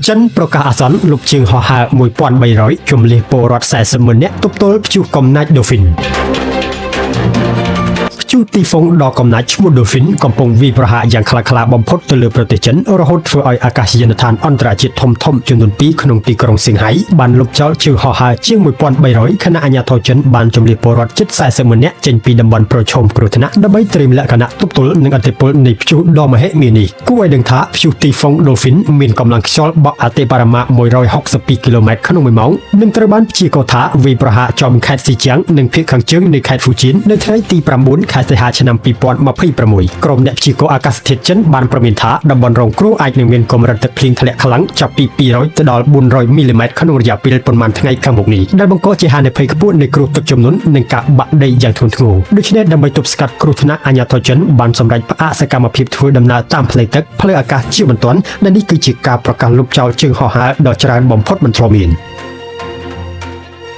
ចិនប្រកាសអាសន្នលុបជើងហោះហើរ1300ជំនះពលរដ្ឋ40,000នាក់ទប់ទល់ព្យុះកំណាច Dolphin ព្យុះទីហ្វុងដ៏កំណាចឈ្មោះ Dolphin កំពុងវាយប្រហារយ៉ាងខ្លាំងក្លាបំផុតទៅលើប្រទេសចិនរហូតធ្វើឲ្យអាកាសយានដ្ឋានអន្តរជាតិធំៗចំនួន2ក្នុងទីក្រុងសៀងហៃបានលុបចោលជើងហោះហើរជាង1300ខណៈអាជ្ញាធរចិនបានជម្លៀសពលរដ្ឋជិត40,000នាក់ចេញពីតំបន់ប្រឈមគ្រោះថ្នាក់ដើម្បីត្រៀមលក្ខណៈទប់ទល់នឹងឥទ្ធិពលនៃព្យុះដ៏មហិមានេះគួរឲ្យដឹងថាព្យុះទីហ្វុង Dolphin មានកម្លាំងខ្យល់បក់អតិបរមា162គីឡូម៉ែត្រក្នុង1ម៉ោងនិងត្រូវបានព្យាករណ៍ថាវាយប្រហារចំខេត្តស៊ីជីយ៉ាងនិងភាគខាងជើងនៃខេត្តហ្វូជៀននៅថ្ងៃទី9ខែសីហាឆ្នាំ2026ក្រុមអ្នកព្យាករណ៍អាកាសធាតុចិនបានប្រមានថាតំបន់រងគ្រោះអាចនឹងមានកម្រិតទឹកភ្លៀងធ្លាក់ខ្លាំងចាប់ពី200ទៅដល់400មីលីម៉ែត្រក្នុងរយៈពេលប៉ុន្មានថ្ងៃខាងមុខនេះដែលបង្កជាហានិភ័យខ្ពស់នៃគ្រោះទឹកជំនន់និងការបាក់ដីយ៉ាងធ្ងន់ធ្ងរដូច្នេះដើម្បីទប់ស្កាត់គ្រោះថ្នាក់អាជ្ញាធរចិនបានសម្រេចផ្អាកសកម្មភាពធ្វើដំណើរតាមផ្លូវទឹកផ្លូវអាកាសជាបន្ទាន់ដែលនេះគឺជាការប្រកាសលុបចោលជើងហោះហើរដ៏ច្រើនបំផុតមិនធ្លាប់មាន